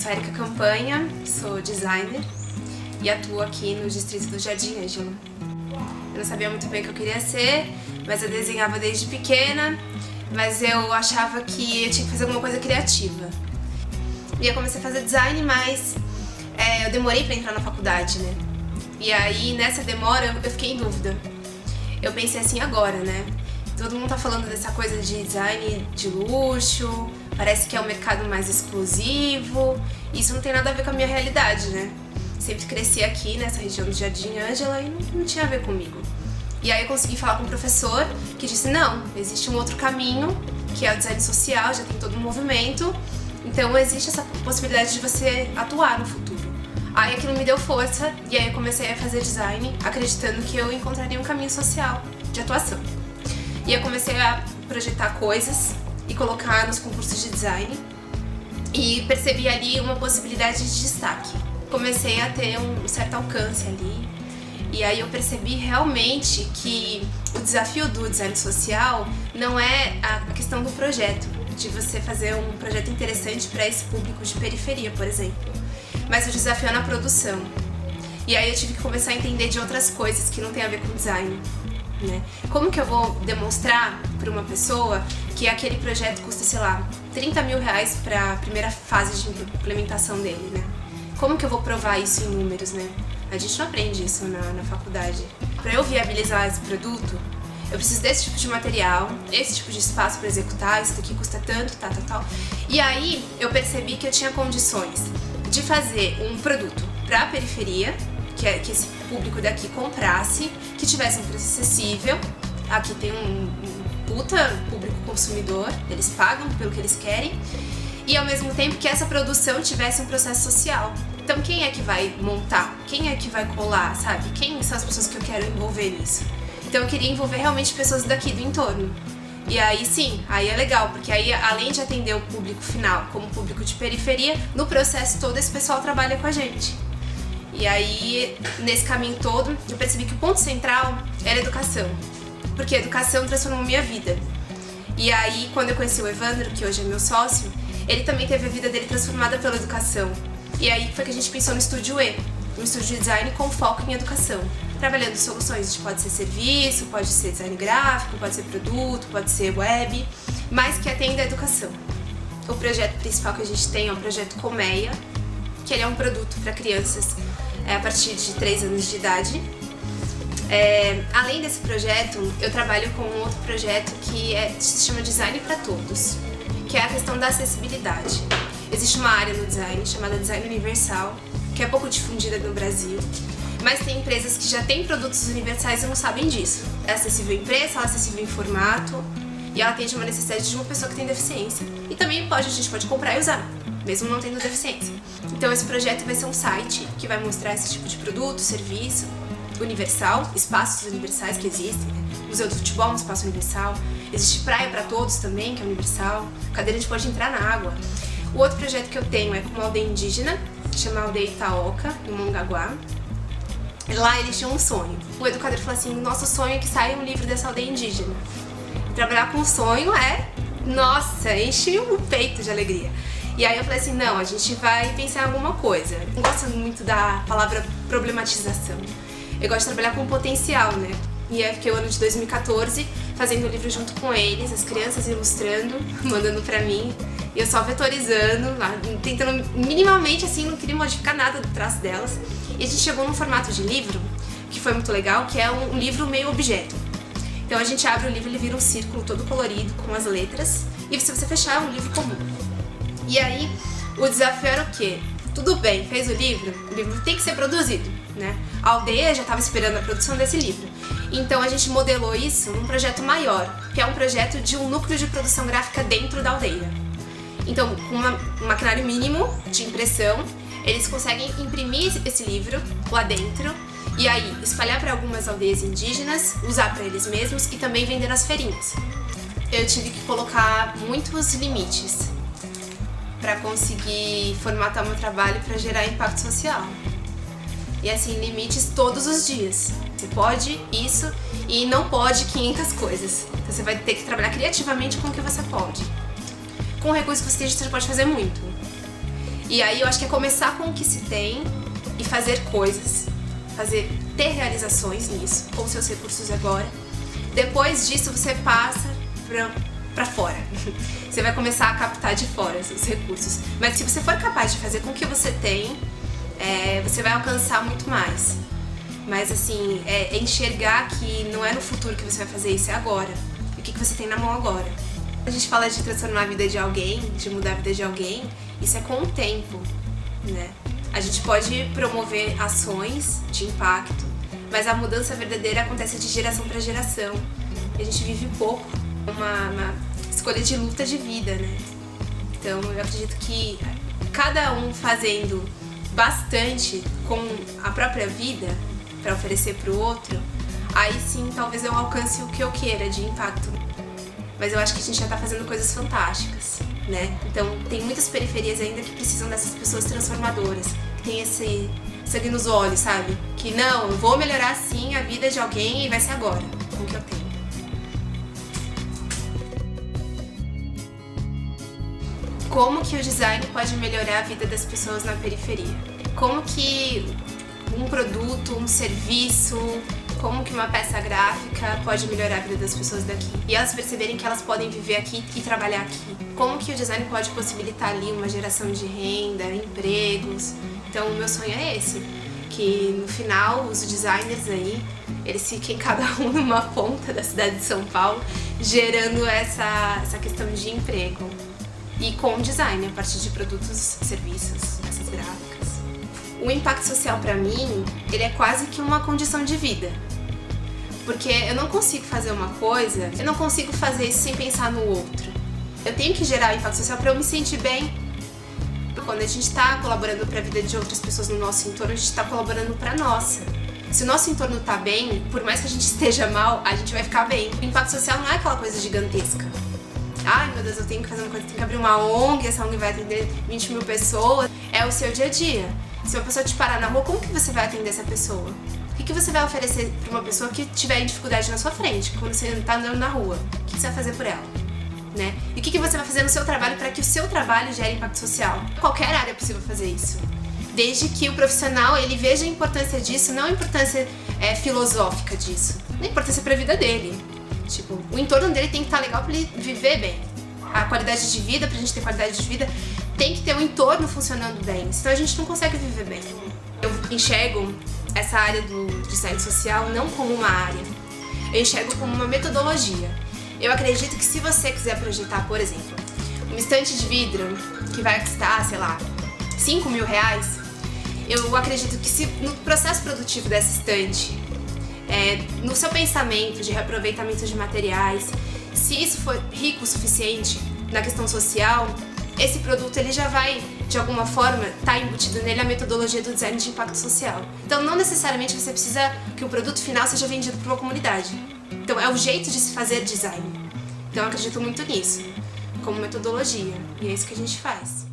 sou Érica Campanha, sou designer e atuo aqui no distrito do Jardim Ângela. Eu não sabia muito bem o que eu queria ser, mas eu desenhava desde pequena, mas eu achava que eu tinha que fazer alguma coisa criativa. E eu comecei a fazer design, mas eu demorei pra entrar na faculdade, né? E aí, nessa demora, eu fiquei em dúvida. Eu pensei assim, agora, né? Todo mundo tá falando dessa coisa de design de luxo, parece que é um mercado mais exclusivo. Isso não tem nada a ver com a minha realidade, né? Sempre cresci aqui nessa região do Jardim Ângela e não tinha a ver comigo. E aí eu consegui falar com um professor que disse, não, existe um outro caminho, que é o design social, já tem todo um movimento, então existe essa possibilidade de você atuar no futuro. Aí aquilo me deu força e aí eu comecei a fazer design, acreditando que eu encontraria um caminho social de atuação. E eu comecei a projetar coisas e colocar nos concursos de design e percebi ali uma possibilidade de destaque. Comecei a ter um certo alcance ali e aí eu percebi realmente que o desafio do design social não é a questão do projeto, de você fazer um projeto interessante para esse público de periferia, por exemplo, mas o desafio é na produção. E aí eu tive que começar a entender de outras coisas que não tem a ver com design. Né? Como que eu vou demonstrar para uma pessoa que aquele projeto custa, sei lá, 30 mil reais para a primeira fase de implementação dele, né? Como que eu vou provar isso em números, né? A gente não aprende isso na faculdade. Para eu viabilizar esse produto, eu preciso desse tipo de material, esse tipo de espaço para executar, isso daqui custa tanto, tal. E aí eu percebi que eu tinha condições de fazer um produto para a periferia, que esse público daqui comprasse, que tivesse um preço acessível. Aqui tem um puta público consumidor, eles pagam pelo que eles querem, e ao mesmo tempo que essa produção tivesse um processo social. Então quem é que vai montar? Quem é que vai colar, sabe? Quem são as pessoas que eu quero envolver nisso? Então eu queria envolver realmente pessoas daqui do entorno. E aí sim, aí é legal, porque aí além de atender o público final como público de periferia, no processo todo esse pessoal trabalha com a gente. E aí, nesse caminho todo, eu percebi que o ponto central era a educação, porque a educação transformou minha vida. E aí, quando eu conheci o Evandro, que hoje é meu sócio, ele também teve a vida dele transformada pela educação. E aí foi que a gente pensou no Estúdio E, um estúdio de design com foco em educação, trabalhando soluções de pode ser serviço, pode ser design gráfico, pode ser produto, pode ser web, mas que atenda a educação. O projeto principal que a gente tem é o projeto Colmeia, que ele é um produto para crianças a partir de 3 anos de idade. Além desse projeto, eu trabalho com um outro projeto que se chama Design para Todos, que é a questão da acessibilidade. Existe uma área no design chamada Design Universal, que é pouco difundida no Brasil, mas tem empresas que já têm produtos universais e não sabem disso. É acessível em preço, ela é acessível em formato e ela atende uma necessidade de uma pessoa que tem deficiência. E também a gente pode comprar e usar, mesmo não tendo deficiência. Então esse projeto vai ser um site que vai mostrar esse tipo de produto, serviço universal, espaços universais que existem, né? Museu do Futebol é um espaço universal, existe Praia para Todos também, que é universal, cadeira a gente pode entrar na água. O outro projeto que eu tenho é com uma aldeia indígena, chama Aldeia Itaoca, no Mongaguá. Lá eles tinham um sonho. O educador falou assim, nosso sonho é que saia um livro dessa aldeia indígena. Trabalhar com sonho nossa, enche o peito de alegria. E aí eu falei assim, não, a gente vai pensar em alguma coisa. Eu não gosto muito da palavra problematização. Eu gosto de trabalhar com potencial, né? E aí fiquei o ano de 2014 fazendo o livro junto com eles, as crianças ilustrando, mandando pra mim. E eu só vetorizando, tentando minimamente, assim, não queria modificar nada do traço delas. E a gente chegou num formato de livro, que foi muito legal, que é um livro meio objeto. Então a gente abre o livro, ele vira um círculo todo colorido, com as letras. E se você fechar, é um livro comum. E aí, o desafio era o quê? Tudo bem, fez o livro tem que ser produzido, né? A aldeia já estava esperando a produção desse livro. Então a gente modelou isso num projeto maior, que é um projeto de um núcleo de produção gráfica dentro da aldeia. Então, com um maquinário mínimo de impressão, eles conseguem imprimir esse livro lá dentro e aí espalhar para algumas aldeias indígenas, usar para eles mesmos e também vender nas feirinhas. Eu tive que colocar muitos limites para conseguir formatar meu trabalho para gerar impacto social. E assim, limites todos os dias. Você pode isso e não pode 500 coisas. Então você vai ter que trabalhar criativamente com o que você pode. Com o recurso que você tem, você pode fazer muito. E aí eu acho que é começar com o que se tem e fazer coisas, ter realizações nisso, com seus recursos agora. Depois disso você passa pra fora. Você vai começar a captar de fora os recursos. Mas se você for capaz de fazer com o que você tem, você vai alcançar muito mais. Mas assim, é enxergar que não é no futuro que você vai fazer isso, é agora. E o que você tem na mão agora. A gente fala de transformar a vida de alguém, de mudar a vida de alguém, isso é com o tempo, né? A gente pode promover ações de impacto, mas a mudança verdadeira acontece de geração para geração. E a gente vive pouco, uma escolha de luta de vida, né? Então eu acredito que cada um fazendo bastante com a própria vida para oferecer para o outro, aí sim talvez eu alcance o que eu queira de impacto. Mas eu acho que a gente já tá fazendo coisas fantásticas, né? Então tem muitas periferias ainda que precisam dessas pessoas transformadoras, que tem esse sangue nos olhos, sabe? Que não, eu vou melhorar sim a vida de alguém e vai ser agora, com o que eu tenho. Como que o design pode melhorar a vida das pessoas na periferia? Como que um produto, um serviço, como que uma peça gráfica pode melhorar a vida das pessoas daqui? E elas perceberem que elas podem viver aqui e trabalhar aqui. Como que o design pode possibilitar ali uma geração de renda, empregos? Então o meu sonho é esse, que no final os designers aí, eles fiquem cada um numa ponta da cidade de São Paulo, gerando essa questão de emprego. E com design, a partir de produtos, serviços, peças gráficas. O impacto social pra mim, ele é quase que uma condição de vida. Porque eu não consigo fazer uma coisa, eu não consigo fazer isso sem pensar no outro. Eu tenho que gerar impacto social pra eu me sentir bem. Quando a gente tá colaborando pra vida de outras pessoas no nosso entorno, a gente tá colaborando pra nossa. Se o nosso entorno tá bem, por mais que a gente esteja mal, a gente vai ficar bem. O impacto social não é aquela coisa gigantesca. Ai meu Deus, eu tenho que fazer uma coisa, eu tenho que abrir uma ONG, essa ONG vai atender 20 mil pessoas. É o seu dia a dia. Se uma pessoa te parar na rua, como que você vai atender essa pessoa? O que você vai oferecer para uma pessoa que tiver dificuldade na sua frente, quando você está andando na rua? O que você vai fazer por ela? Né? E o que você vai fazer no seu trabalho para que o seu trabalho gere impacto social? Qualquer área é possível fazer isso. Desde que o profissional ele veja a importância disso, não a importância filosófica disso, a importância para a vida dele. Tipo, o entorno dele tem que estar legal para ele viver bem. A qualidade de vida, pra gente ter qualidade de vida, tem que ter um entorno funcionando bem, senão a gente não consegue viver bem. Eu enxergo essa área do design social não como uma área, eu enxergo como uma metodologia. Eu acredito que se você quiser projetar, por exemplo, uma estante de vidro que vai custar, sei lá, 5 mil reais, eu acredito que se no processo produtivo dessa estante, no seu pensamento de reaproveitamento de materiais, se isso for rico o suficiente na questão social, esse produto ele já vai, de alguma forma, estar embutido nele a metodologia do design de impacto social. Então não necessariamente você precisa que o produto final seja vendido para uma comunidade. Então é o jeito de se fazer design. Então eu acredito muito nisso, como metodologia, e é isso que a gente faz.